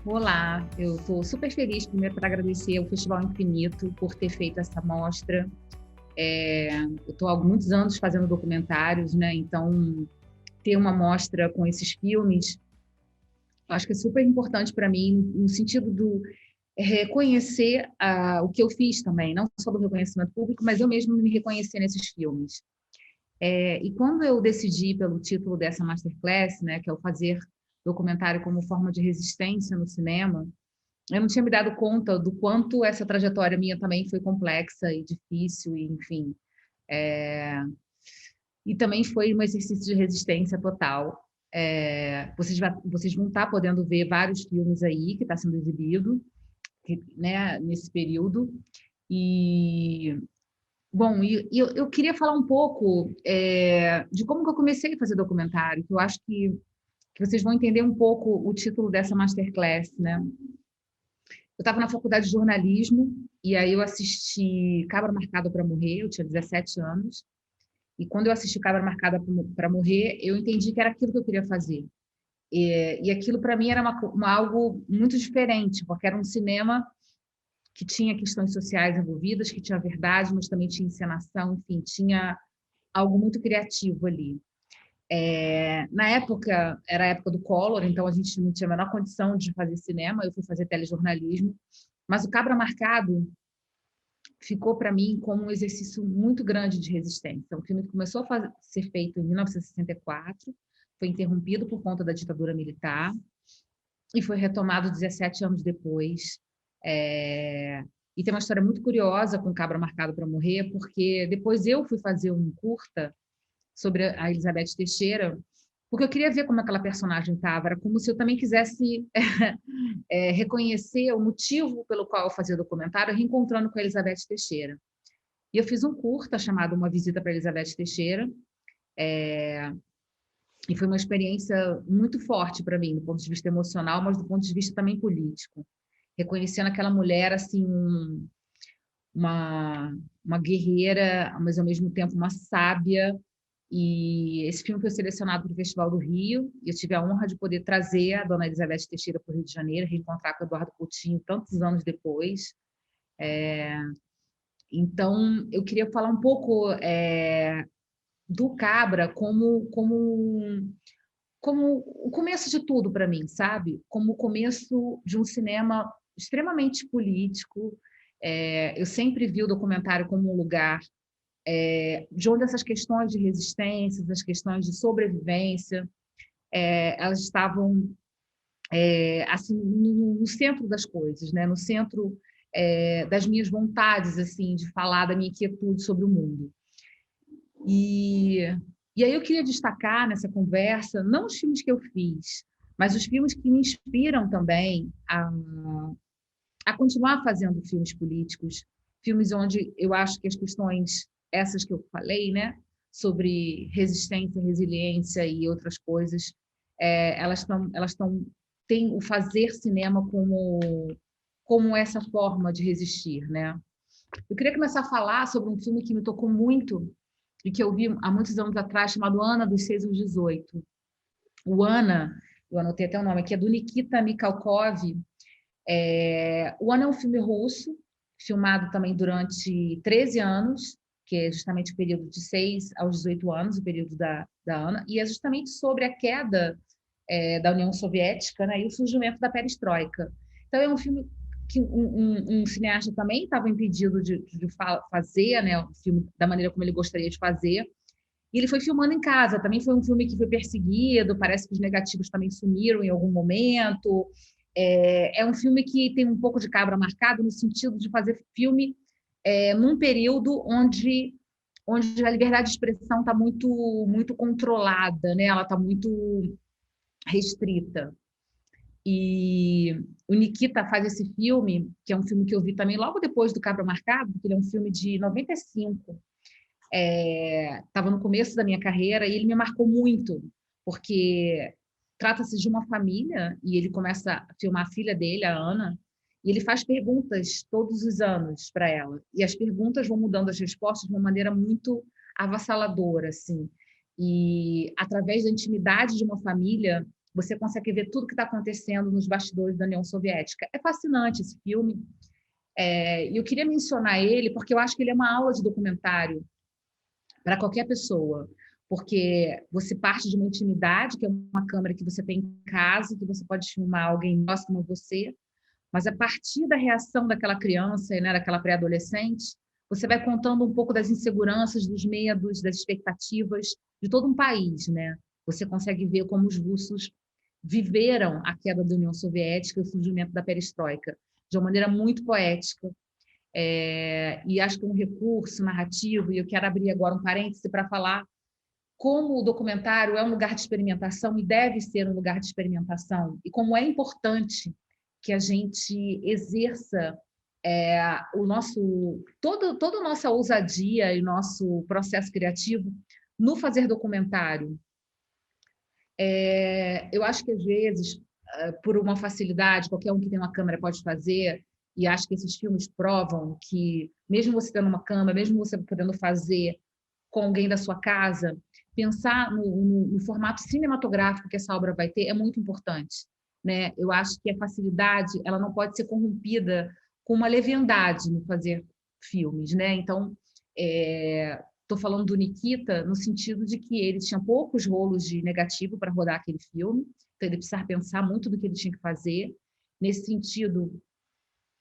Olá, eu estou super feliz, primeiro, para agradecer ao Festival Infinito por ter feito essa mostra. Eu estou há muitos anos fazendo documentários, né? Então, ter uma mostra com esses filmes, eu acho que é super importante para mim, no sentido do reconhecer o que eu fiz também, não só do reconhecimento público, mas eu mesmo me reconhecer nesses filmes. E quando eu decidi pelo título dessa masterclass, né, que é o fazer documentário como forma de resistência no cinema, eu não tinha me dado conta do quanto essa trajetória minha também foi complexa e difícil, e, enfim. É, e também foi um exercício de resistência total. Vocês vão estar podendo ver vários filmes aí que está sendo exibido, né, nesse período. E, bom, eu queria falar um pouco de como que eu comecei a fazer documentário, que eu acho que vocês vão entender um pouco o título dessa masterclass, né? Eu estava na faculdade de jornalismo e aí eu assisti Cabra Marcada para Morrer, eu tinha 17 anos, e quando eu assisti Cabra Marcada para Morrer, eu entendi que era aquilo que eu queria fazer. E aquilo para mim era algo muito diferente, porque era um cinema que tinha questões sociais envolvidas, que tinha verdade, mas também tinha encenação, enfim, tinha algo muito criativo ali. Na época, era a época do Collor, então a gente não tinha a menor condição de fazer cinema, eu fui fazer telejornalismo, mas o Cabra Marcado ficou para mim como um exercício muito grande de resistência. Um filme que começou a ser feito em 1964, foi interrompido por conta da ditadura militar e foi retomado 17 anos depois. É... E tem uma história muito curiosa com Cabra Marcado para Morrer, porque depois eu fui fazer um curta sobre a Elizabeth Teixeira, porque eu queria ver como aquela personagem estava. Era como se eu também quisesse reconhecer o motivo pelo qual eu fazia o documentário, reencontrando com a Elizabeth Teixeira. E eu fiz um curta chamado Uma Visita para Elizabeth Teixeira, e foi uma experiência muito forte para mim, do ponto de vista emocional, mas do ponto de vista também político. Reconhecendo aquela mulher, assim, uma, uma guerreira, mas ao mesmo tempo uma sábia. E esse filme foi selecionado para o Festival do Rio, e eu tive a honra de poder trazer a dona Elizabeth Teixeira para o Rio de Janeiro, reencontrar com o Eduardo Coutinho tantos anos depois. Então, eu queria falar um pouco do Cabra como o começo de tudo para mim, sabe? Como o começo de um cinema extremamente político. Eu sempre vi o documentário como um lugar de onde essas questões de resistência, essas questões de sobrevivência, elas estavam assim no centro das coisas, né? No centro das minhas vontades, assim, de falar da minha inquietude sobre o mundo. E, e aí eu queria destacar nessa conversa, não os filmes que eu fiz, mas os filmes que me inspiram também a continuar fazendo filmes políticos, filmes onde eu acho que as questões, essas que eu falei, né, sobre resistência, resiliência e outras coisas, têm o fazer cinema como essa forma de resistir, né? Eu queria começar a falar sobre um filme que me tocou muito e que eu vi há muitos anos atrás, chamado Ana, dos 6 aos 18. O Ana, eu anotei até o nome aqui, é do Nikita Mikhalkov. O Ana é um filme russo, filmado também durante 13 anos, que é justamente o período de 6 aos 18 anos, o período da Ana, e é justamente sobre a queda da União Soviética, né, e o surgimento da perestroika. Então, é um filme que um cineasta também estava impedido de fazer, né, o filme da maneira como ele gostaria de fazer, e ele foi filmando em casa. Também foi um filme que foi perseguido, parece que os negativos também sumiram em algum momento. É um filme que tem um pouco de Cabra Marcado no sentido de fazer filme num período onde a liberdade de expressão está muito controlada, né? Ela está muito restrita. E o Nikita faz esse filme, que é um filme que eu vi também logo depois do Cabra Marcado, porque ele é um filme de 95. Estava no começo da minha carreira e ele me marcou muito, porque trata-se de uma família e ele começa a filmar a filha dele, a Ana, e ele faz perguntas todos os anos para ela. E as perguntas vão mudando as respostas de uma maneira muito avassaladora, assim. E através da intimidade de uma família, você consegue ver tudo que está acontecendo nos bastidores da União Soviética. É fascinante esse filme. E eu queria mencionar ele porque eu acho que ele é uma aula de documentário para qualquer pessoa, porque você parte de uma intimidade, que é uma câmera que você tem em casa, que você pode filmar alguém próximo a você, mas a partir da reação daquela criança, né, daquela pré-adolescente, você vai contando um pouco das inseguranças, dos medos, das expectativas de todo um país, né? Você consegue ver como os russos viveram a queda da União Soviética e o surgimento da perestroika de uma maneira muito poética. E acho que é um recurso narrativo, e eu quero abrir agora um parêntese para falar como o documentário é um lugar de experimentação e deve ser um lugar de experimentação, e como é importante que a gente exerça toda a nossa ousadia e nosso processo criativo no fazer documentário. Eu acho que, às vezes, por uma facilidade, qualquer um que tem uma câmera pode fazer, e acho que esses filmes provam que, mesmo você tendo uma câmera, mesmo você podendo fazer com alguém da sua casa, pensar no formato cinematográfico que essa obra vai ter é muito importante, né? Eu acho que a facilidade ela não pode ser corrompida com uma leviandade no fazer filmes, né? Então, estou falando do Nikita no sentido de que ele tinha poucos rolos de negativo para rodar aquele filme, então ele precisava pensar muito do que ele tinha que fazer. Nesse sentido,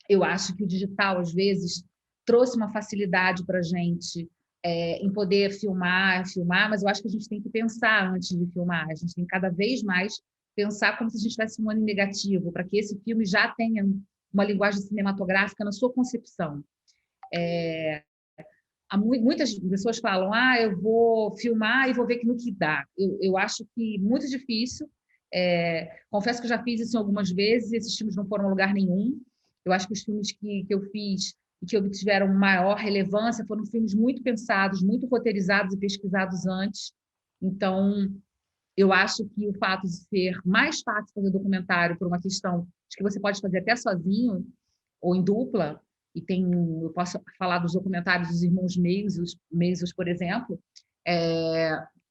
eu acho que o digital, às vezes, trouxe uma facilidade para a gente em poder filmar, mas eu acho que a gente tem que pensar antes de filmar. A gente tem cada vez mais pensar como se a gente estivesse filmando em negativo, para que esse filme já tenha uma linguagem cinematográfica na sua concepção. Muitas pessoas falam, eu vou filmar e vou ver no que dá. Eu acho que muito difícil. Confesso que eu já fiz isso algumas vezes, e esses filmes não foram a lugar nenhum. Eu acho que os filmes que eu fiz e que obtiveram maior relevância foram filmes muito pensados, muito roteirizados e pesquisados antes. Então, eu acho que o fato de ser mais fácil fazer documentário por uma questão de que você pode fazer até sozinho ou em dupla, eu posso falar dos documentários dos irmãos Meisos, por exemplo,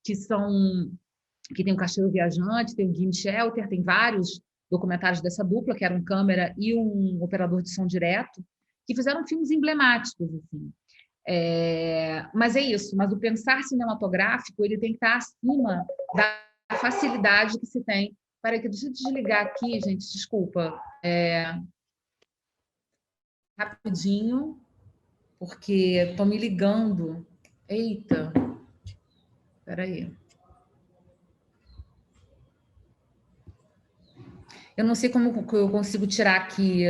que tem o Cachorro Viajante, tem o Gimme Shelter, tem vários documentários dessa dupla, que era um câmera e um operador de som direto, que fizeram filmes emblemáticos, assim. Mas é isso, mas o pensar cinematográfico ele tem que estar acima da facilidade que se tem. Peraí, deixa eu desligar aqui, gente, desculpa. Rapidinho, porque estão me ligando. Eita, peraí. Eu não sei como eu consigo tirar aqui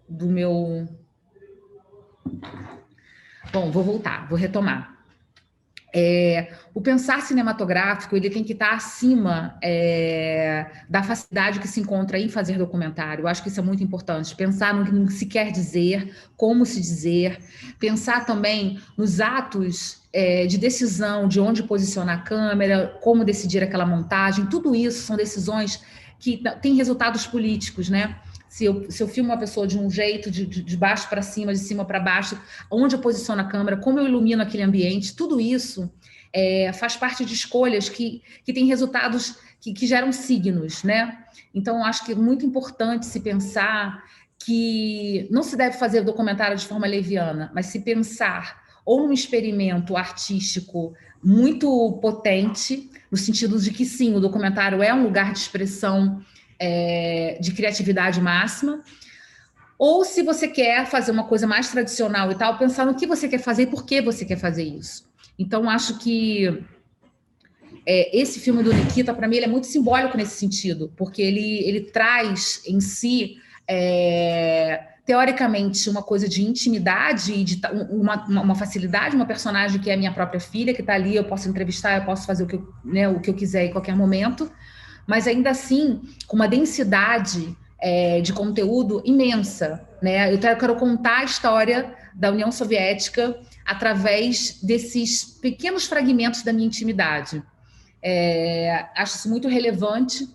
do meu... Bom, vou voltar, vou retomar. O pensar cinematográfico ele tem que estar acima da facilidade que se encontra em fazer documentário. Eu acho que isso é muito importante. Pensar no que se quer dizer, como se dizer, pensar também nos atos de decisão, de onde posicionar a câmera, como decidir aquela montagem. Tudo isso são decisões que têm resultados políticos, né? Se eu filmo uma pessoa de um jeito, de baixo para cima, de cima para baixo, onde eu posiciono a câmera, como eu ilumino aquele ambiente, tudo isso faz parte de escolhas que têm resultados que geram signos, né? Então, acho que é muito importante se pensar que não se deve fazer documentário de forma leviana, mas se pensar ou num experimento artístico muito potente, no sentido de que, sim, o documentário é um lugar de expressão de criatividade máxima, ou se você quer fazer uma coisa mais tradicional e tal, pensar no que você quer fazer e por que você quer fazer isso. Então, acho que esse filme do Nikita, para mim, ele é muito simbólico nesse sentido, porque ele traz em si, teoricamente, uma coisa de intimidade e de uma facilidade, uma personagem que é a minha própria filha, que está ali, eu posso entrevistar, eu posso fazer o que eu quiser em qualquer momento, mas ainda assim, com uma densidade de conteúdo imensa, né? Eu quero contar a história da União Soviética através desses pequenos fragmentos da minha intimidade. Acho isso muito relevante.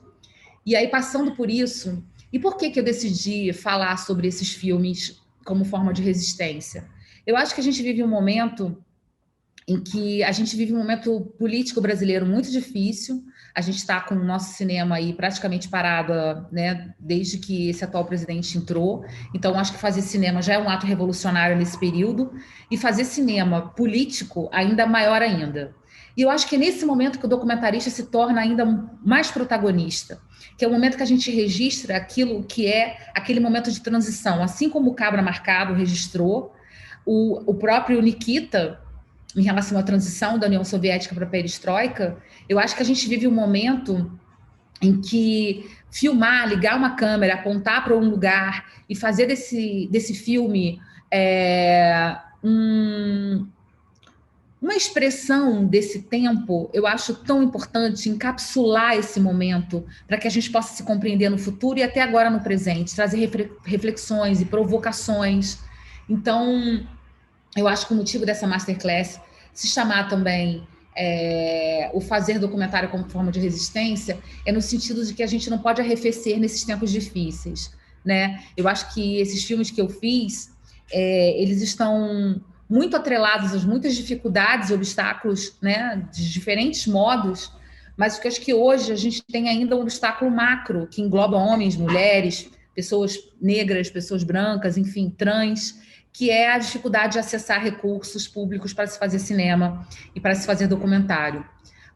E aí, passando por isso, e por que eu decidi falar sobre esses filmes como forma de resistência? Eu acho que a gente vive um momento em que a gente vive um momento político brasileiro muito difícil. A gente está com o nosso cinema aí praticamente parado, né, desde que esse atual presidente entrou. Então, acho que fazer cinema já é um ato revolucionário nesse período, e fazer cinema político ainda maior ainda. E eu acho que é nesse momento que o documentarista se torna ainda mais protagonista, que é o momento que a gente registra aquilo que é aquele momento de transição. Assim como o Cabra Marcado registrou, o próprio Nikita, em relação à transição da União Soviética para a perestroika, eu acho que a gente vive um momento em que filmar, ligar uma câmera, apontar para um lugar e fazer desse filme uma expressão desse tempo, eu acho tão importante encapsular esse momento para que a gente possa se compreender no futuro e até agora no presente, trazer reflexões e provocações. Então, eu acho que o motivo dessa masterclass se chamar também o fazer documentário como forma de resistência é no sentido de que a gente não pode arrefecer nesses tempos difíceis, né? Eu acho que esses filmes que eu fiz, eles estão muito atrelados às muitas dificuldades e obstáculos, né, de diferentes modos, mas eu acho que hoje a gente tem ainda um obstáculo macro que engloba homens, mulheres, pessoas negras, pessoas brancas, enfim, trans, que é a dificuldade de acessar recursos públicos para se fazer cinema e para se fazer documentário.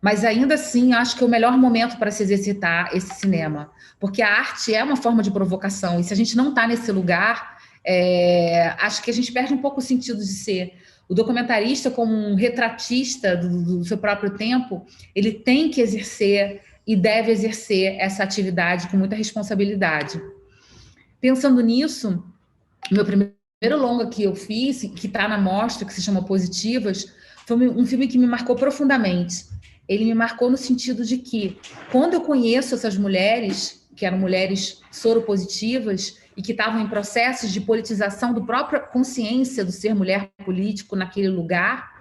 Mas ainda assim, acho que é o melhor momento para se exercitar esse cinema, porque a arte é uma forma de provocação, e se a gente não está nesse lugar, acho que a gente perde um pouco o sentido de ser. O documentarista, como um retratista do seu próprio tempo, ele tem que exercer e deve exercer essa atividade com muita responsabilidade. Pensando nisso, meu primeiro longa que eu fiz, que está na mostra, que se chama Positivas, foi um filme que me marcou profundamente. Ele me marcou no sentido de que, quando eu conheço essas mulheres, que eram mulheres soropositivas e que estavam em processos de politização da própria consciência do ser mulher político naquele lugar,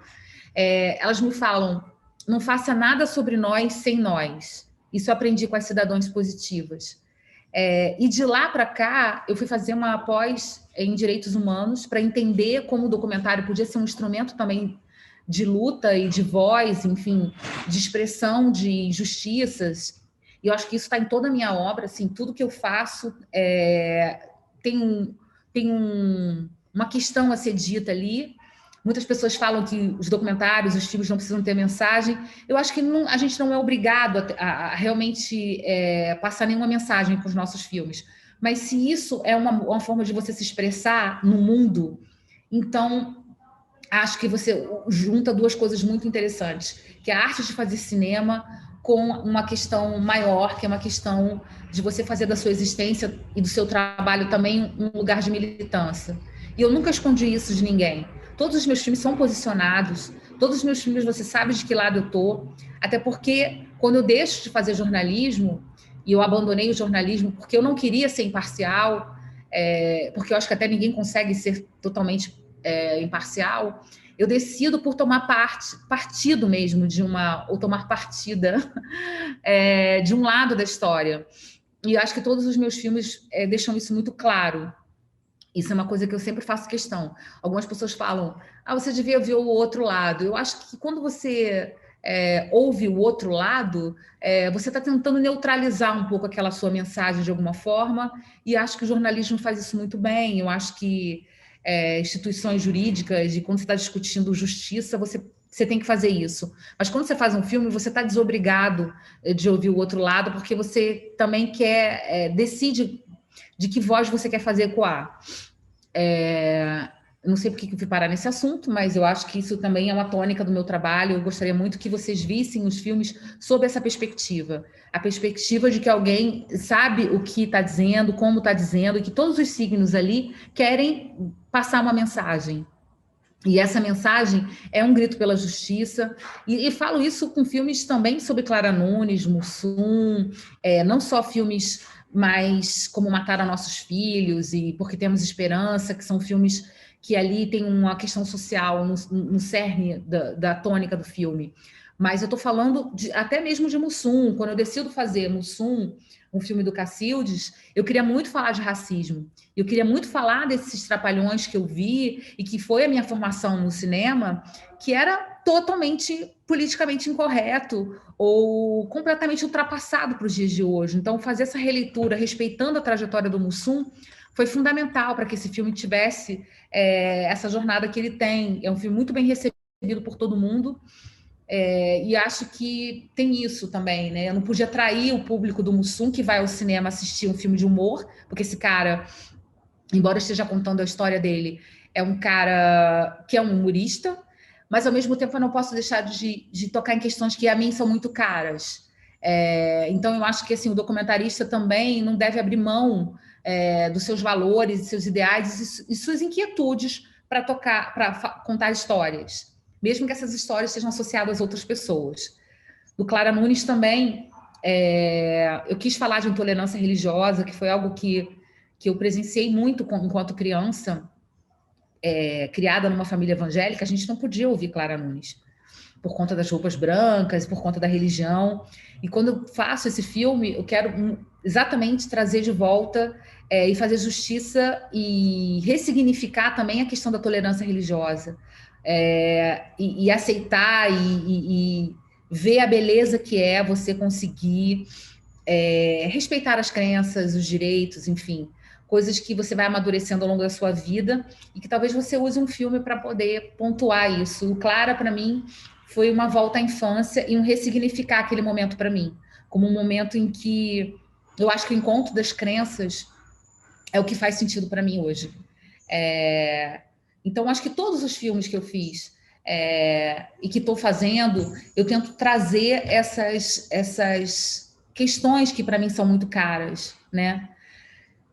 elas me falam: não faça nada sobre nós sem nós. Isso eu aprendi com as Cidadãs Positivas. E de lá para cá, eu fui fazer uma pós em Direitos Humanos para entender como o documentário podia ser um instrumento também de luta e de voz, enfim, de expressão de injustiças. E eu acho que isso está em toda a minha obra, assim, tudo que eu faço tem uma questão a ser dita ali. Muitas pessoas falam que os documentários, os filmes não precisam ter mensagem. Eu acho que a gente não é obrigado a realmente passar nenhuma mensagem com os nossos filmes. Mas se isso é uma forma de você se expressar no mundo, então acho que você junta duas coisas muito interessantes, que é a arte de fazer cinema com uma questão maior, que é uma questão de você fazer da sua existência e do seu trabalho também um lugar de militância. E eu nunca escondi isso de ninguém. Todos os meus filmes são posicionados, todos os meus filmes você sabe de que lado eu estou, até porque quando eu deixo de fazer jornalismo, e eu abandonei o jornalismo porque eu não queria ser imparcial, porque eu acho que até ninguém consegue ser totalmente imparcial, eu decido por tomar partido mesmo ou tomar partida de um lado da história. E eu acho que todos os meus filmes deixam isso muito claro. Isso é uma coisa que eu sempre faço questão. Algumas pessoas falam: você devia ver o outro lado. Eu acho que quando você ouve o outro lado, você está tentando neutralizar um pouco aquela sua mensagem de alguma forma, e acho que o jornalismo faz isso muito bem. Eu acho que instituições jurídicas, e quando você está discutindo justiça, você tem que fazer isso. Mas quando você faz um filme, você está desobrigado de ouvir o outro lado, porque você também decide de que voz você quer fazer ecoar. Não sei por que eu fui parar nesse assunto, mas eu acho que isso também é uma tônica do meu trabalho. Eu gostaria muito que vocês vissem os filmes sob essa perspectiva. A perspectiva de que alguém sabe o que está dizendo, como está dizendo, e que todos os signos ali querem passar uma mensagem. E essa mensagem é um grito pela justiça. E falo isso com filmes também sobre Clara Nunes, Mussum, não só filmes mais como Matar Nossos Filhos e Porque Temos Esperança, que são filmes que ali tem uma questão social no cerne da tônica do filme. Mas eu estou falando até mesmo de Mussum. Quando eu decido fazer Mussum, um filme do Cacildes, eu queria muito falar de racismo. Eu queria muito falar desses trapalhões que eu vi e que foi a minha formação no cinema, que era totalmente politicamente incorreto ou completamente ultrapassado para os dias de hoje. Então, fazer essa releitura, respeitando a trajetória do Mussum, foi fundamental para que esse filme tivesse essa jornada que ele tem. É um filme muito bem recebido por todo mundo, e acho que tem isso também, né? Eu não podia trair o público do Mussum, que vai ao cinema assistir um filme de humor, porque esse cara, embora eu esteja contando a história dele, é um cara que é um humorista, mas ao mesmo tempo eu não posso deixar de tocar em questões que a mim são muito caras. Então eu acho que assim, o documentarista também não deve abrir mão dos seus valores, seus ideais e suas inquietudes para contar histórias, mesmo que essas histórias sejam associadas a outras pessoas. Do Clara Nunes também, eu quis falar de intolerância religiosa, que foi algo que eu presenciei muito enquanto criança, criada numa família evangélica. A gente não podia ouvir Clara Nunes, por conta das roupas brancas, por conta da religião. E quando eu faço esse filme, eu quero exatamente trazer de volta e fazer justiça e ressignificar também a questão da tolerância religiosa. E aceitar e ver a beleza que é você conseguir respeitar as crenças, os direitos, enfim, coisas que você vai amadurecendo ao longo da sua vida e que talvez você use um filme para poder pontuar isso. O Clara, para mim, foi uma volta à infância e um ressignificar aquele momento para mim, como um momento em que eu acho que o encontro das crenças é o que faz sentido para mim hoje. Então, acho que todos os filmes que eu fiz e que estou fazendo, eu tento trazer essas questões que para mim são muito caras, né?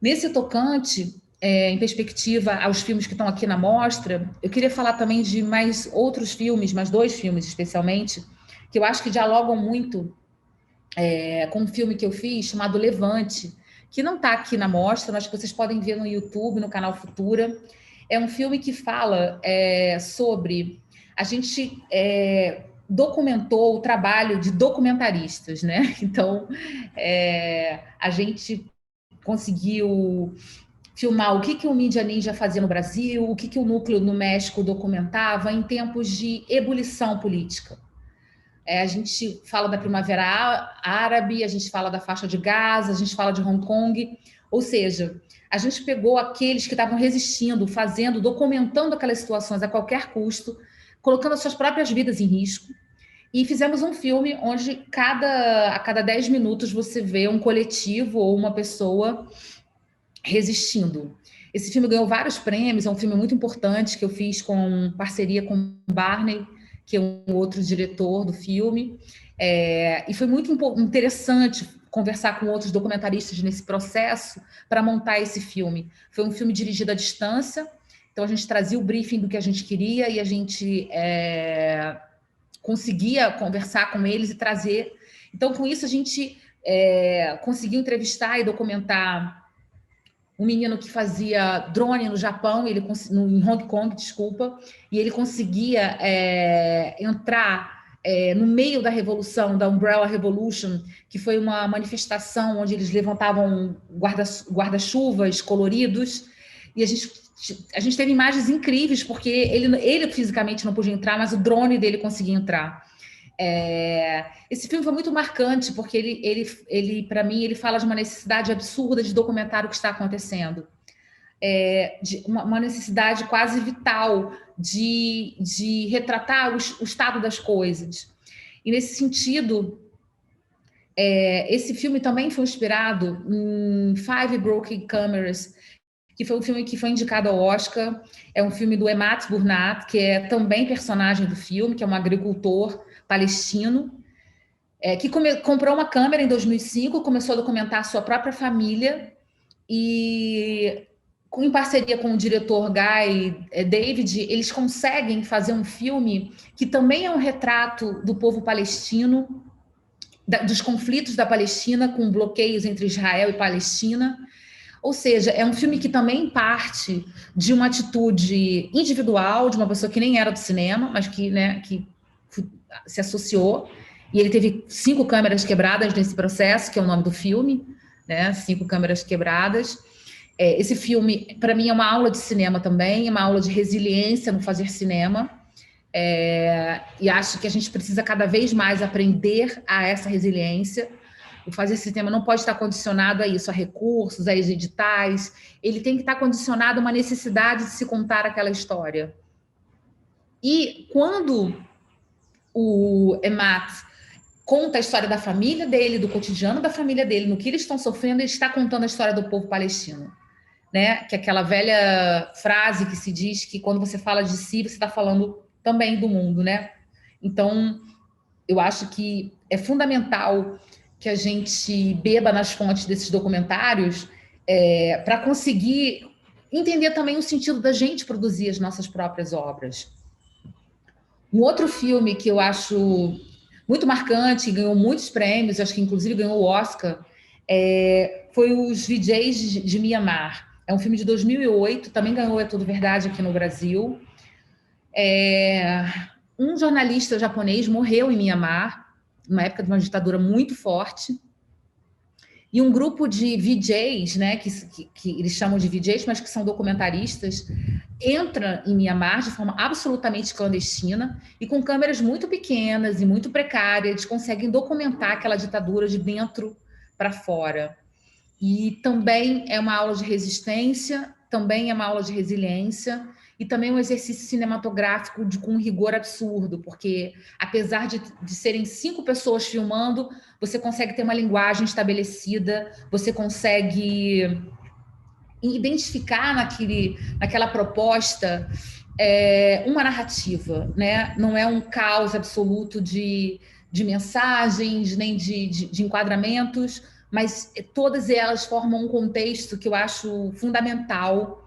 Nesse tocante, em perspectiva aos filmes que estão aqui na mostra, eu queria falar também de mais outros filmes, mais 2 filmes especialmente, que eu acho que dialogam muito com um filme que eu fiz chamado Levante, que não está aqui na mostra, mas que vocês podem ver no YouTube, no canal Futura. É um filme que fala sobre... A gente documentou o trabalho de documentaristas, né? Então, a gente conseguiu filmar o que o Mídia Ninja fazia no Brasil, o que o Núcleo no México documentava em tempos de ebulição política. A gente fala da Primavera Árabe, a gente fala da faixa de Gaza, a gente fala de Hong Kong, ou seja, a gente pegou aqueles que estavam resistindo, fazendo, documentando aquelas situações a qualquer custo, colocando as suas próprias vidas em risco, e fizemos um filme onde a cada 10 minutos você vê um coletivo ou uma pessoa resistindo. Esse filme ganhou vários prêmios, é um filme muito importante que eu fiz com parceria com Barney, que é um outro diretor do filme, e foi muito interessante conversar com outros documentaristas nesse processo para montar esse filme. Foi um filme dirigido à distância, então a gente trazia o briefing do que a gente queria e a gente conseguia conversar com eles e trazer. Então, com isso, a gente conseguiu entrevistar e documentar um menino que fazia drone no Japão, em Hong Kong, desculpa, e ele conseguia entrar no meio da revolução, da Umbrella Revolution, que foi uma manifestação onde eles levantavam guarda-chuvas coloridos, e a gente teve imagens incríveis, porque ele fisicamente não podia entrar, mas o drone dele conseguia entrar. Esse filme foi muito marcante, porque ele para mim, ele fala de uma necessidade absurda de documentar o que está acontecendo. De uma necessidade quase vital de retratar o estado das coisas. E, nesse sentido, esse filme também foi inspirado em Five Broken Cameras, que foi um filme que foi indicado ao Oscar. É um filme do Emat Burnat, que é também personagem do filme, que é um agricultor palestino, que comprou uma câmera em 2005, começou a documentar a sua própria família e, em parceria com o diretor Guy David, eles conseguem fazer um filme que também é um retrato do povo palestino, dos conflitos da Palestina, com bloqueios entre Israel e Palestina. Ou seja, é um filme que também parte de uma atitude individual, de uma pessoa que nem era do cinema, mas que se associou. E ele teve 5 câmeras quebradas nesse processo, que é o nome do filme, né? 5 câmeras quebradas. Esse filme, para mim, é uma aula de cinema também, é uma aula de resiliência no fazer cinema. E acho que a gente precisa cada vez mais aprender a essa resiliência. O Fazer Cinema não pode estar condicionado a isso, a recursos, a editais. Ele tem que estar condicionado a uma necessidade de se contar aquela história. E quando o Emat conta a história da família dele, do cotidiano da família dele, no que eles estão sofrendo, ele está contando a história do povo palestino. Né? Que é aquela velha frase que se diz que quando você fala de si, você está falando também do mundo, né? Então, eu acho que é fundamental que a gente beba nas fontes desses documentários para conseguir entender também o sentido da gente produzir as nossas próprias obras. Um outro filme que eu acho muito marcante, ganhou muitos prêmios, acho que inclusive ganhou o Oscar, foi Os VJs de Mianmar. É um filme de 2008, também ganhou É Tudo Verdade aqui no Brasil. Um jornalista japonês morreu em Mianmar, numa época de uma ditadura muito forte, e um grupo de VJs, né, que eles chamam de VJs, mas que são documentaristas, entra em Mianmar de forma absolutamente clandestina e com câmeras muito pequenas e muito precárias, eles conseguem documentar aquela ditadura de dentro para fora. E também é uma aula de resistência, também é uma aula de resiliência e também um exercício cinematográfico com um rigor absurdo, porque apesar de serem 5 pessoas filmando, você consegue ter uma linguagem estabelecida, você consegue identificar naquela proposta uma narrativa, né? Não é um caos absoluto de mensagens, nem de enquadramentos, mas todas elas formam um contexto que eu acho fundamental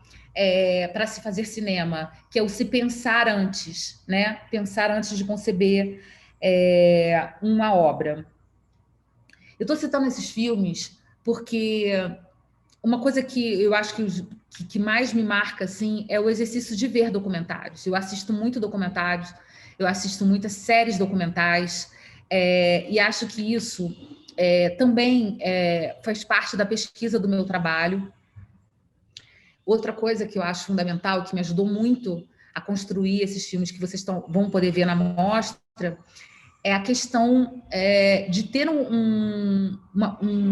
para se fazer cinema, que é o se pensar antes, né? Pensar antes de conceber uma obra. Eu estou citando esses filmes porque uma coisa que eu acho que mais me marca assim, é o exercício de ver documentários. Eu assisto muito documentários, eu assisto muitas séries documentais, e acho que isso também faz parte da pesquisa do meu trabalho. Outra coisa que eu acho fundamental, que me ajudou muito a construir esses filmes que vocês vão poder ver na mostra, é a questão de ter um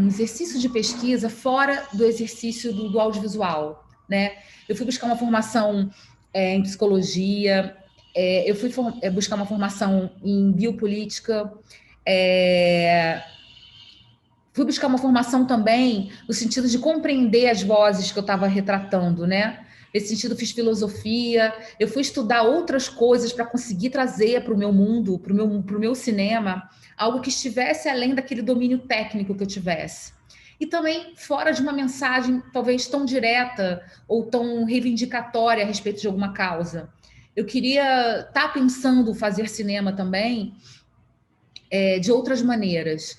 exercício de pesquisa fora do exercício do audiovisual, né? Eu fui buscar uma formação em psicologia, eu fui buscar uma formação em biopolítica, fui buscar uma formação também no sentido de compreender as vozes que eu estava retratando, né? Nesse sentido, fiz filosofia, eu fui estudar outras coisas para conseguir trazer para o meu mundo, para o meu cinema, algo que estivesse além daquele domínio técnico que eu tivesse. E também fora de uma mensagem talvez tão direta ou tão reivindicatória a respeito de alguma causa. Eu queria estar pensando fazer cinema também de outras maneiras.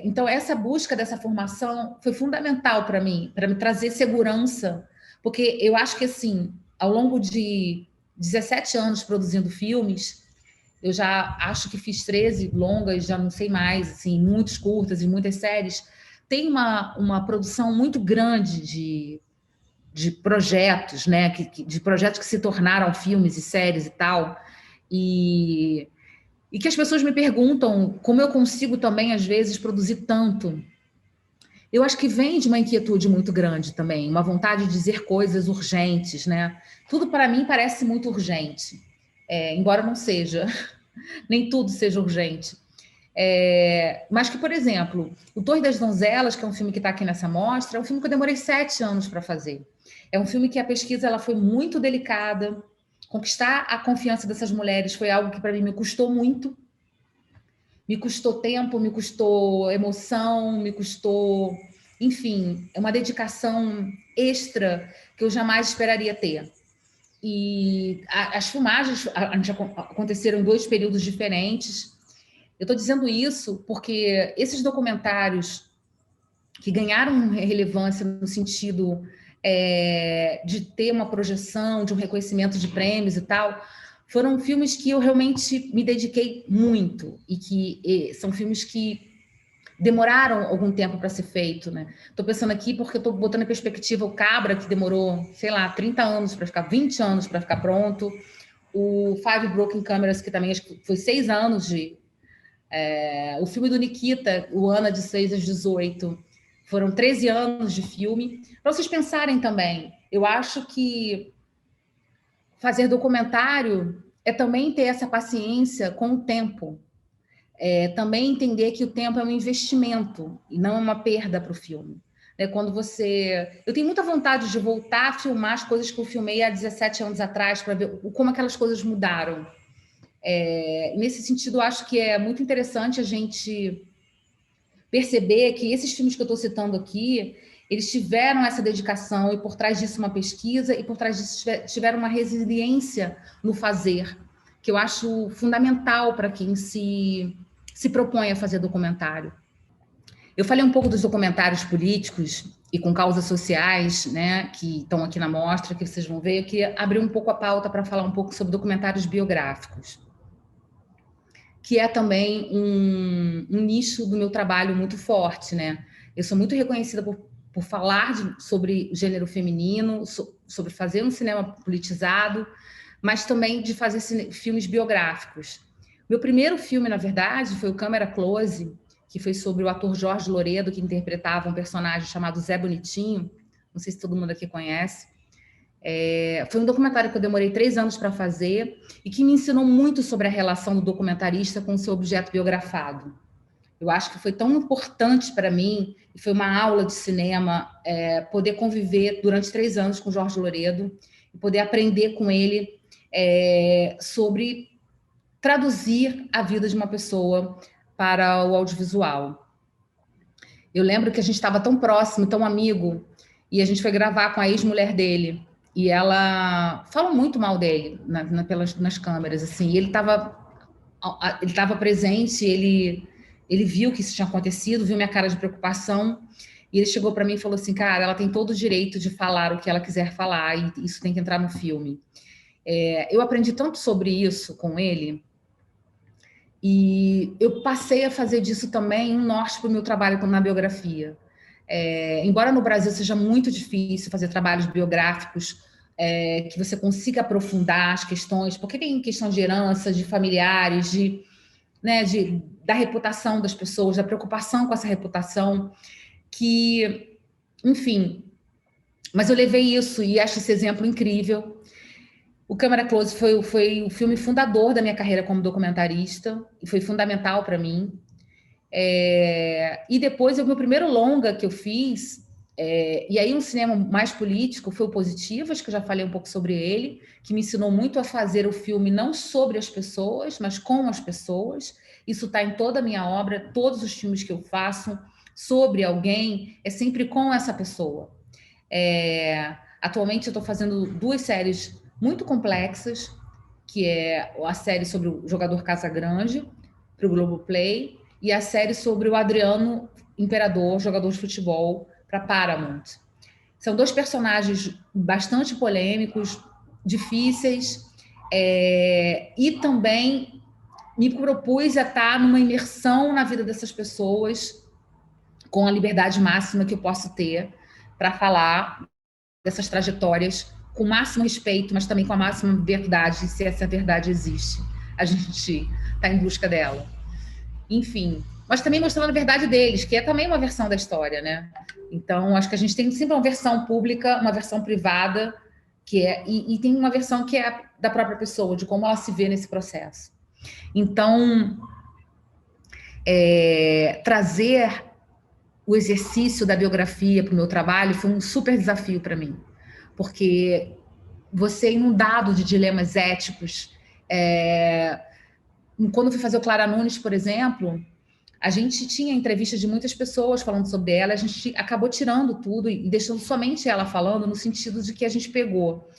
Então, essa busca dessa formação foi fundamental para mim, para me trazer segurança, porque eu acho que, assim, ao longo de 17 anos produzindo filmes, eu já acho que fiz 13 longas, já não sei mais, assim, muitos curtas e muitas séries. Tem uma produção muito grande de projetos, né? De projetos que se tornaram filmes e séries e tal. E que as pessoas me perguntam como eu consigo também, às vezes, produzir tanto. Eu acho que vem de uma inquietude muito grande também, uma vontade de dizer coisas urgentes, né? Tudo para mim parece muito urgente, embora não seja, nem tudo seja urgente. Mas que, por exemplo, O Torre das Donzelas, que é um filme que está aqui nessa mostra, é um filme que eu demorei 7 anos para fazer. É um filme que a pesquisa ela foi muito delicada. Conquistar a confiança dessas mulheres foi algo que para mim me custou muito. Me custou tempo, me custou emoção, me custou, enfim, é uma dedicação extra que eu jamais esperaria ter. E as filmagens aconteceram em 2 períodos diferentes. Eu estou dizendo isso porque esses documentários que ganharam relevância no sentido de ter uma projeção, de um reconhecimento de prêmios e tal, foram filmes que eu realmente me dediquei muito e que são filmes que demoraram algum tempo para ser feito, né? Estou pensando aqui porque eu estou botando em perspectiva o Cabra, que demorou, sei lá, 30 anos para ficar, 20 anos para ficar pronto, o Five Broken Cameras, que também acho que foi 6 anos o filme do Nikita, o Ana de 6 às 18, foram 13 anos de filme. Para vocês pensarem também, eu acho que fazer documentário é também ter essa paciência com o tempo. Também entender que o tempo é um investimento e não é uma perda para o filme. Quando você... Eu tenho muita vontade de voltar a filmar as coisas que eu filmei há 17 anos atrás, para ver como aquelas coisas mudaram. Nesse sentido, eu acho que é muito interessante a gente perceber que esses filmes que eu estou citando aqui, eles tiveram essa dedicação e por trás disso uma pesquisa e por trás disso tiveram uma resiliência no fazer, que eu acho fundamental para quem se propõe a fazer documentário. Eu falei um pouco dos documentários políticos e com causas sociais, né, que estão aqui na mostra, que vocês vão ver. Eu queria abrir um pouco a pauta para falar um pouco sobre documentários biográficos, que é também um nicho do meu trabalho muito forte, né? Eu sou muito reconhecida por falar sobre gênero feminino, sobre fazer um cinema politizado, mas também de fazer filmes biográficos. Meu primeiro filme, na verdade, foi o Câmera Close, que foi sobre o ator Jorge Loredo, que interpretava um personagem chamado Zé Bonitinho. Não sei se todo mundo aqui conhece. Foi um documentário que eu demorei 3 anos para fazer e que me ensinou muito sobre a relação do documentarista com o seu objeto biografado. Eu acho que foi tão importante para mim, e foi uma aula de cinema, poder conviver durante 3 anos com Jorge Loredo e poder aprender com ele sobre traduzir a vida de uma pessoa para o audiovisual. Eu lembro que a gente estava tão próximo, tão amigo, e a gente foi gravar com a ex-mulher dele, e ela falou muito mal dele nas câmeras, assim, e ele estava presente, ele viu que isso tinha acontecido, viu minha cara de preocupação, e ele chegou para mim e falou assim, cara, ela tem todo o direito de falar o que ela quiser falar, e isso tem que entrar no filme. Eu aprendi tanto sobre isso com ele, e eu passei a fazer disso também um norte para o meu trabalho na biografia. Embora no Brasil seja muito difícil fazer trabalhos biográficos que você consiga aprofundar as questões, porque tem questão de herança, de familiares, da reputação das pessoas, da preocupação com essa reputação, que, enfim, mas eu levei isso e acho esse exemplo incrível. O Câmera Close foi o filme fundador da minha carreira como documentarista e foi fundamental para mim. E depois, o meu primeiro longa que eu fiz, e aí um cinema mais político, foi o Positivas, que eu já falei um pouco sobre ele, que me ensinou muito a fazer o filme não sobre as pessoas, mas com as pessoas. Isso está em toda a minha obra, todos os filmes que eu faço sobre alguém, é sempre com essa pessoa. Atualmente eu estou fazendo 2 séries muito complexas, que é a série sobre o jogador Casagrande, para o Globoplay, e a série sobre o Adriano Imperador, jogador de futebol, para Paramount. São 2 personagens bastante polêmicos, difíceis, e também me propus a estar numa imersão na vida dessas pessoas, com a liberdade máxima que eu posso ter para falar dessas trajetórias com o máximo respeito, mas também com a máxima verdade, se essa verdade existe. A gente está em busca dela. Enfim, mas também mostrando a verdade deles, que é também uma versão da história, né? Então, acho que a gente tem sempre uma versão pública, uma versão privada, e tem uma versão que é da própria pessoa, de como ela se vê nesse processo. Então, trazer o exercício da biografia para o meu trabalho foi um super desafio para mim, porque você é inundado de dilemas éticos. Quando eu fui fazer o Clara Nunes, por exemplo, a gente tinha entrevistas de muitas pessoas falando sobre ela, a gente acabou tirando tudo e deixando somente ela falando, no sentido de que a gente pegou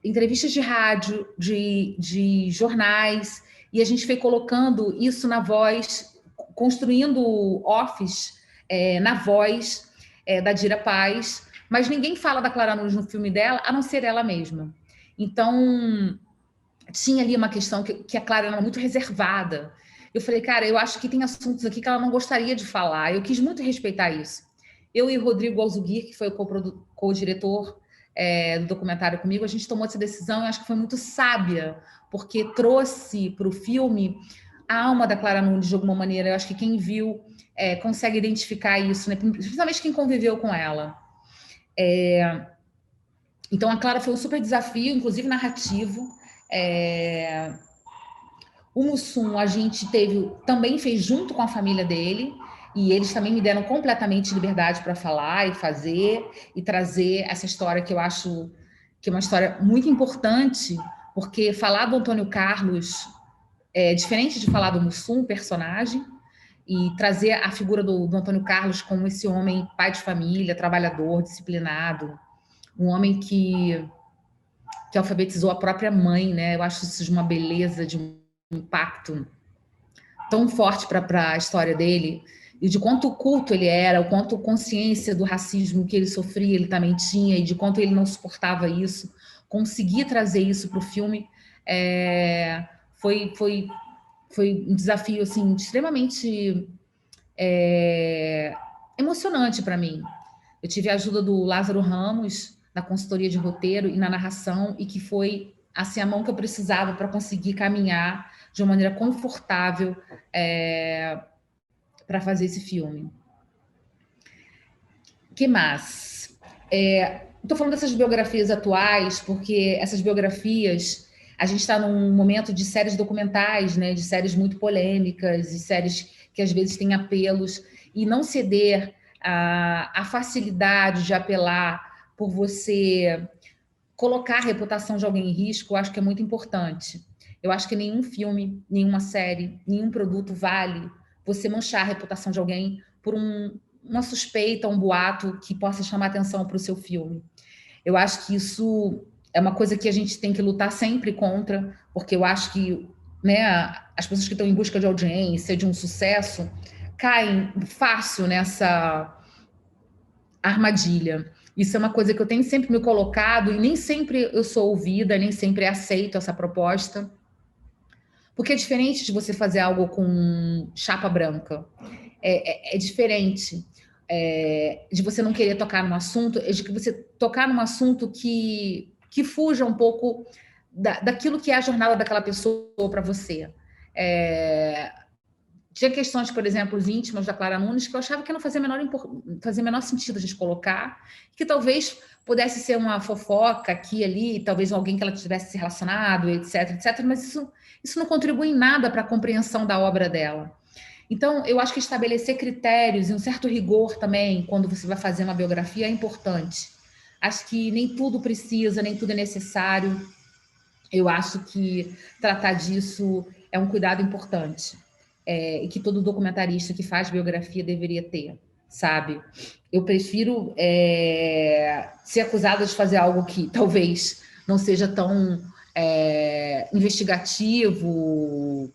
entrevistas de rádio, de jornais, e a gente foi colocando isso na voz, construindo offs na voz da Dira Paz, mas ninguém fala da Clara Nunes no filme dela, a não ser ela mesma. Então, tinha ali uma questão que a Clara era muito reservada. Eu falei, cara, eu acho que tem assuntos aqui que ela não gostaria de falar. Eu quis muito respeitar isso. Eu e o Rodrigo Alzuguir, que foi o co-diretor, do documentário comigo, a gente tomou essa decisão e acho que foi muito sábia, porque trouxe para o filme a alma da Clara Nunes de alguma maneira. Eu acho que quem viu consegue identificar isso, né? Principalmente quem conviveu com ela. Então, a Clara foi um super desafio, inclusive narrativo. O Mussum a gente também fez junto com a família dele, e eles também me deram completamente liberdade para falar e fazer e trazer essa história que eu acho que é uma história muito importante, porque falar do Antônio Carlos é diferente de falar do Mussum, personagem, e trazer a figura do Antônio Carlos como esse homem pai de família, trabalhador, disciplinado, um homem que alfabetizou a própria mãe, né? Eu acho isso de uma beleza, de um impacto tão forte para a história dele, e de quanto culto ele era, o quanto consciência do racismo que ele sofria ele também tinha, e de quanto ele não suportava isso. Conseguir trazer isso para o filme foi um desafio assim, extremamente emocionante para mim. Eu tive a ajuda do Lázaro Ramos, na consultoria de roteiro e na narração, e que foi assim, a mão que eu precisava para conseguir caminhar de uma maneira confortável para fazer esse filme. O que mais? Estou falando dessas biografias atuais, porque essas biografias, a gente está num momento de séries documentais, né, de séries muito polêmicas, e séries que às vezes têm apelos, e não ceder à facilidade de apelar por você colocar a reputação de alguém em risco, eu acho que é muito importante. Eu acho que nenhum filme, nenhuma série, nenhum produto vale você manchar a reputação de alguém por uma suspeita, um boato que possa chamar atenção para o seu filme. Eu acho que isso é uma coisa que a gente tem que lutar sempre contra, porque eu acho que, né, as pessoas que estão em busca de audiência, de um sucesso, caem fácil nessa armadilha. Isso é uma coisa que eu tenho sempre me colocado e nem sempre eu sou ouvida, nem sempre aceito essa proposta. Porque é diferente de você fazer algo com chapa branca. É diferente de você não querer tocar num assunto, é de que você tocar num assunto que fuja um pouco daquilo que é a jornada daquela pessoa para você. Tinha questões, por exemplo, os íntimos da Clara Nunes, que eu achava que não fazia menor sentido a gente colocar, que talvez pudesse ser uma fofoca aqui e ali, talvez alguém que ela tivesse se relacionado, etc, etc, mas isso não contribui em nada para a compreensão da obra dela. Então, eu acho que estabelecer critérios e um certo rigor também, quando você vai fazer uma biografia, é importante. Acho que nem tudo precisa, nem tudo é necessário. Eu acho que tratar disso é um cuidado importante. E que todo documentarista que faz biografia deveria ter, sabe? Eu prefiro ser acusada de fazer algo que talvez não seja tão investigativo,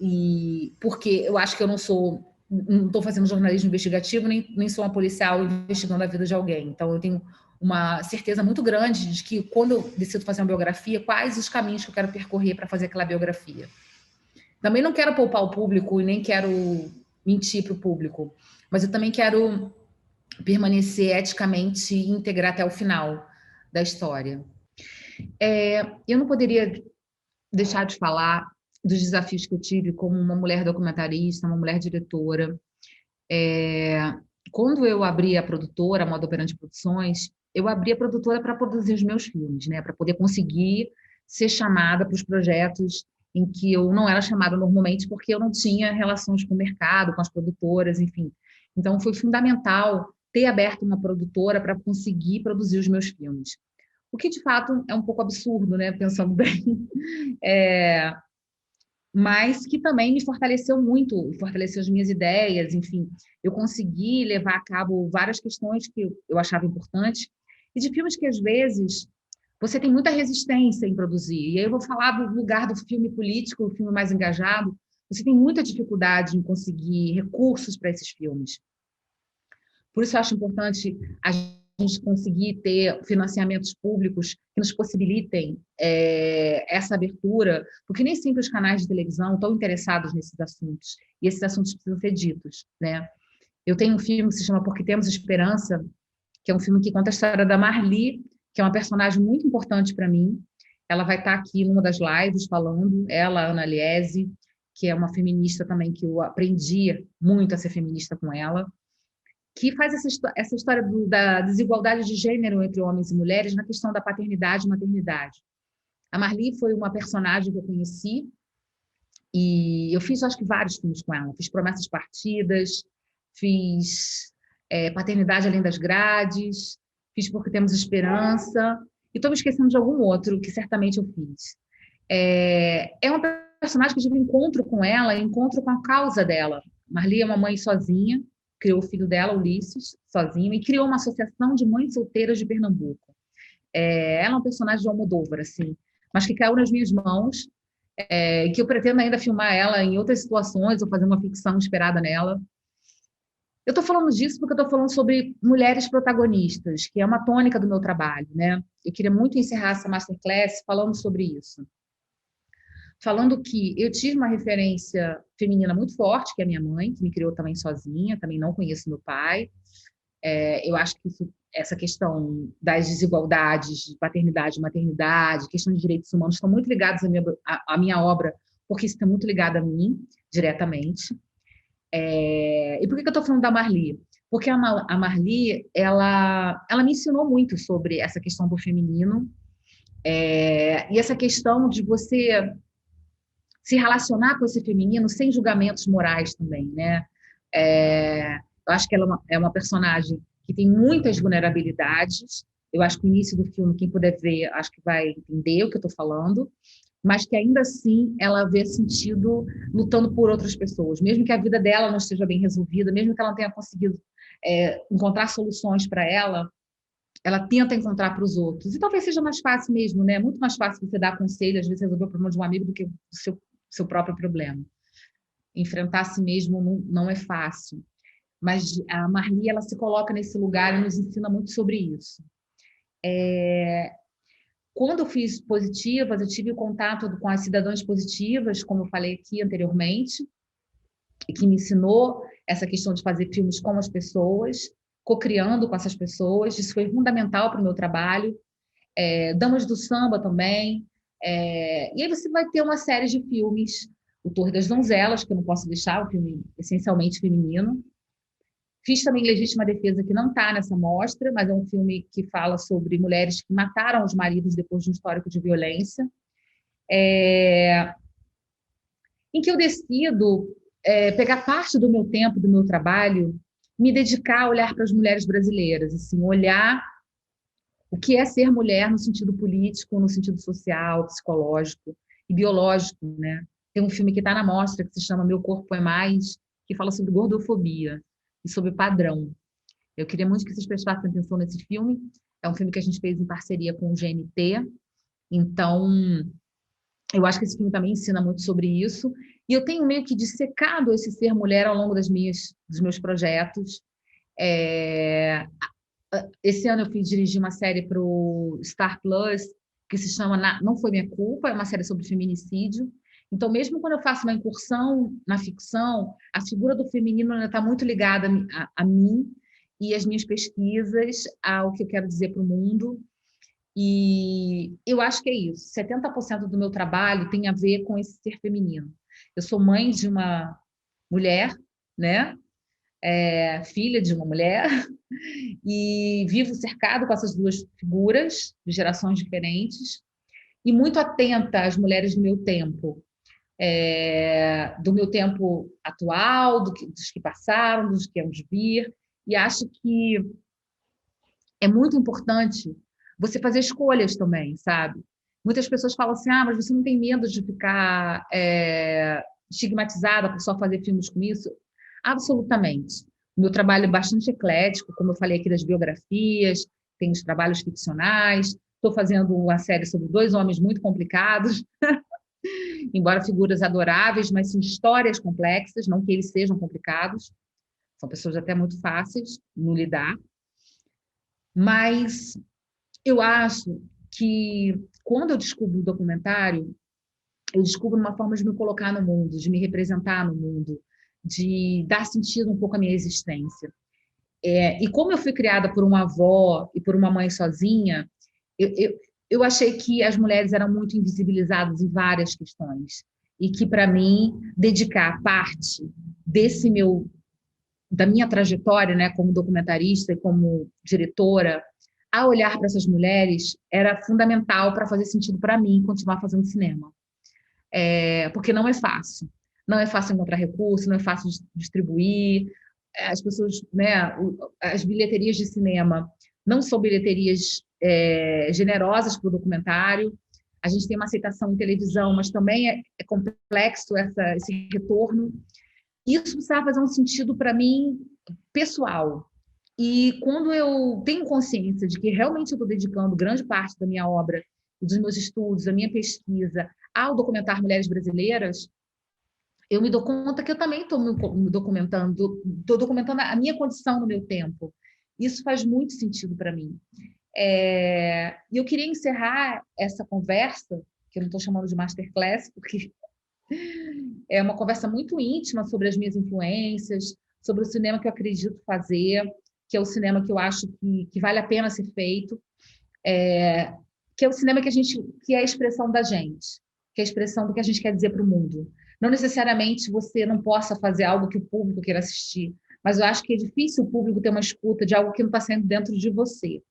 e porque eu acho que eu não estou fazendo jornalismo investigativo, nem sou uma policial investigando a vida de alguém. Então, eu tenho uma certeza muito grande de que, quando eu decido fazer uma biografia, quais os caminhos que eu quero percorrer para fazer aquela biografia. Também não quero poupar o público e nem quero mentir para o público, mas eu também quero permanecer eticamente íntegra até o final da história. Eu não poderia deixar de falar dos desafios que eu tive como uma mulher documentarista, uma mulher diretora. Quando eu abri a produtora, a Modo Operante Produções, eu abri a produtora para produzir os meus filmes, né? Para poder conseguir ser chamada para os projetos em que eu não era chamada normalmente, porque eu não tinha relações com o mercado, com as produtoras, enfim. Então, foi fundamental ter aberto uma produtora para conseguir produzir os meus filmes. O que, de fato, é um pouco absurdo, né? Pensando bem. Mas que também me fortaleceu muito, fortaleceu as minhas ideias, enfim. Eu consegui levar a cabo várias questões que eu achava importantes, e de filmes que, às vezes, você tem muita resistência em produzir. E aí eu vou falar do lugar do filme político, o filme mais engajado. Você tem muita dificuldade em conseguir recursos para esses filmes. Por isso eu acho importante a gente conseguir ter financiamentos públicos que nos possibilitem essa abertura, porque nem sempre os canais de televisão estão interessados nesses assuntos, e esses assuntos precisam ser ditos, né? Eu tenho um filme que se chama Porque Temos Esperança, que é um filme que conta a história da Marli, que é uma personagem muito importante para mim. Ela vai estar aqui numa das lives falando, ela, Ana Liese, que é uma feminista também, que eu aprendi muito a ser feminista com ela, que faz essa história da desigualdade de gênero entre homens e mulheres na questão da paternidade e maternidade. A Marli foi uma personagem que eu conheci e eu fiz, acho que, vários filmes com ela. Fiz Promessas Partidas, fiz Paternidade Além das Grades, fiz Porque Temos Esperança, e estou me esquecendo de algum outro que certamente eu fiz. É uma personagem que eu tive encontro com ela, encontro com a causa dela. Marli é uma mãe sozinha, criou o filho dela, Ulisses, sozinha, e criou uma associação de mães solteiras de Pernambuco. Ela é um personagem de Almodóvar, assim, mas que caiu nas minhas mãos, que eu pretendo ainda filmar ela em outras situações, ou fazer uma ficção inspirada nela. Eu estou falando disso porque eu estou falando sobre mulheres protagonistas, que é uma tônica do meu trabalho, né? Eu queria muito encerrar essa masterclass falando sobre isso. Falando que eu tive uma referência feminina muito forte, que é a minha mãe, que me criou também sozinha, também não conheço meu pai. Eu acho que essa questão das desigualdades de paternidade e maternidade, questão de direitos humanos, estão muito ligados à minha obra, porque isso está muito ligado a mim, diretamente. E por que eu estou falando da Marli? Porque a Marli, ela me ensinou muito sobre essa questão do feminino, e essa questão de você se relacionar com esse feminino sem julgamentos morais também, né? Eu acho que ela é uma personagem que tem muitas vulnerabilidades. Eu acho que o início do filme, quem puder ver, acho que vai entender o que eu estou falando, mas que ainda assim ela vê sentido lutando por outras pessoas, mesmo que a vida dela não esteja bem resolvida, mesmo que ela não tenha conseguido encontrar soluções para ela tenta encontrar para os outros. E talvez seja mais fácil mesmo, né? Muito mais fácil você dar conselho, às vezes resolver o problema de um amigo do que o seu próprio problema. Enfrentar a si mesmo não é fácil. Mas a Marli, ela se coloca nesse lugar e nos ensina muito sobre isso. Quando eu fiz Positivas, eu tive contato com as Cidadãs Positivas, como eu falei aqui anteriormente, e que me ensinou essa questão de fazer filmes com as pessoas, co-criando com essas pessoas. Isso foi fundamental para o meu trabalho. Damas do Samba também. E aí você vai ter uma série de filmes. O Torre das Donzelas, que eu não posso deixar, um filme essencialmente feminino. Fiz também Legítima Defesa, que não está nessa mostra, mas é um filme que fala sobre mulheres que mataram os maridos depois de um histórico de violência. Em que eu decido pegar parte do meu tempo, do meu trabalho, me dedicar a olhar para as mulheres brasileiras, assim, olhar o que é ser mulher no sentido político, no sentido social, psicológico e biológico, né? Tem um filme que está na mostra que se chama Meu Corpo é Mais, que fala sobre gordofobia e sobre padrão. Eu queria muito que vocês prestassem atenção nesse filme. É um filme que a gente fez em parceria com o GNT. Então, eu acho que esse filme também ensina muito sobre isso. E eu tenho meio que dissecado esse ser mulher ao longo dos meus projetos. Esse ano eu dirigi uma série para o Star Plus, que se chama Não Foi Minha Culpa, é uma série sobre feminicídio. Então, mesmo quando eu faço uma incursão na ficção, a figura do feminino ainda está muito ligada a mim e as minhas pesquisas, ao que eu quero dizer para o mundo. E eu acho que é isso. 70% do meu trabalho tem a ver com esse ser feminino. Eu sou mãe de uma mulher, né? Filha de uma mulher, e vivo cercado com essas duas figuras de gerações diferentes, e muito atenta às mulheres do meu tempo. Do meu tempo atual, dos que passaram, dos que vamos vir, e acho que é muito importante você fazer escolhas também, sabe? Muitas pessoas falam assim, mas você não tem medo de ficar estigmatizada por só fazer filmes com isso? Absolutamente. O meu trabalho é bastante eclético, como eu falei aqui das biografias, tem os trabalhos ficcionais, estou fazendo uma série sobre dois homens muito complicados, embora figuras adoráveis, mas são histórias complexas, não que eles sejam complicados, são pessoas até muito fáceis no lidar, mas eu acho que quando eu descubro o documentário, eu descubro uma forma de me colocar no mundo, de me representar no mundo, de dar sentido um pouco à minha existência. E como eu fui criada por uma avó e por uma mãe sozinha, eu achei que as mulheres eram muito invisibilizadas em várias questões e que, para mim, dedicar parte desse da minha trajetória, né, como documentarista e como diretora, a olhar para essas mulheres era fundamental para fazer sentido para mim continuar fazendo cinema. Porque não é fácil. Não é fácil encontrar recurso, não é fácil distribuir. As pessoas, né, as bilheterias de cinema não são bilheterias generosas para o documentário. A gente tem uma aceitação em televisão, mas também é complexo esse retorno. Isso precisava fazer um sentido para mim pessoal. E quando eu tenho consciência de que realmente eu estou dedicando grande parte da minha obra, dos meus estudos, da minha pesquisa ao documentar mulheres brasileiras, eu me dou conta que eu também estou me documentando, estou documentando a minha condição no meu tempo. Isso faz muito sentido para mim. E eu queria encerrar essa conversa, que eu não estou chamando de masterclass, porque é uma conversa muito íntima sobre as minhas influências, sobre o cinema que eu acredito fazer, que é o cinema que eu acho que vale a pena ser feito, que é o cinema que é a expressão da gente, que é a expressão do que a gente quer dizer para o mundo. Não necessariamente você não possa fazer algo que o público queira assistir, mas eu acho que é difícil o público ter uma escuta de algo que não está saindo dentro de você.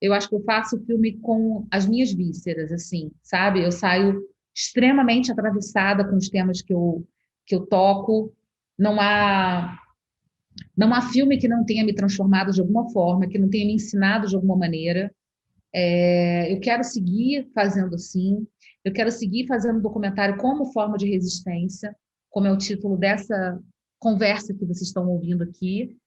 Eu acho que eu faço o filme com as minhas vísceras, assim, sabe? Eu saio extremamente atravessada com os temas que eu toco. Não há filme que não tenha me transformado de alguma forma, que não tenha me ensinado de alguma maneira. Eu quero seguir fazendo assim. Eu quero seguir fazendo documentário como forma de resistência, como é o título dessa conversa que vocês estão ouvindo aqui.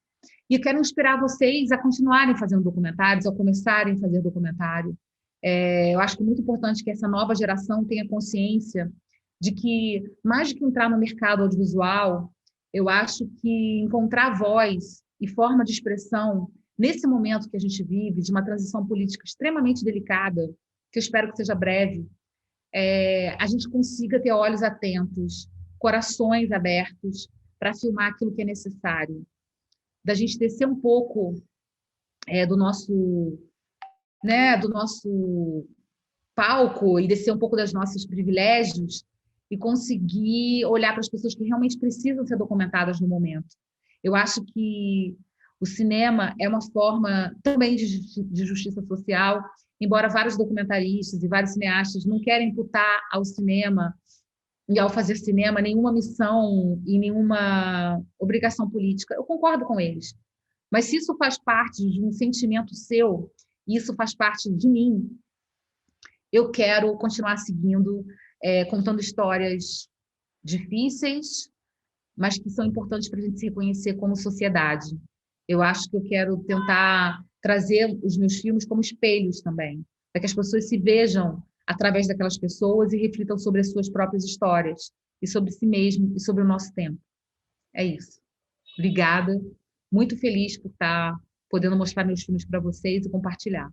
E eu quero inspirar vocês a continuarem fazendo documentários, a começarem a fazer documentário. Eu acho que é muito importante que essa nova geração tenha consciência de que, mais do que entrar no mercado audiovisual, eu acho que encontrar voz e forma de expressão nesse momento que a gente vive, de uma transição política extremamente delicada, que eu espero que seja breve, a gente consiga ter olhos atentos, corações abertos para filmar aquilo que é necessário. Da gente descer um pouco do nosso palco e descer um pouco dos nossos privilégios e conseguir olhar para as pessoas que realmente precisam ser documentadas no momento. Eu acho que o cinema é uma forma também de justiça social, embora vários documentaristas e vários cineastas não querem imputar ao cinema e ao fazer cinema nenhuma missão e nenhuma obrigação política. Eu concordo com eles. Mas se isso faz parte de um sentimento seu, e isso faz parte de mim, eu quero continuar seguindo, contando histórias difíceis, mas que são importantes para a gente se reconhecer como sociedade. Eu acho que eu quero tentar trazer os meus filmes como espelhos também, para que as pessoas se vejam através daquelas pessoas e reflitam sobre as suas próprias histórias, e sobre si mesmo, e sobre o nosso tempo. É isso. Obrigada. Muito feliz por estar podendo mostrar meus filmes para vocês e compartilhar.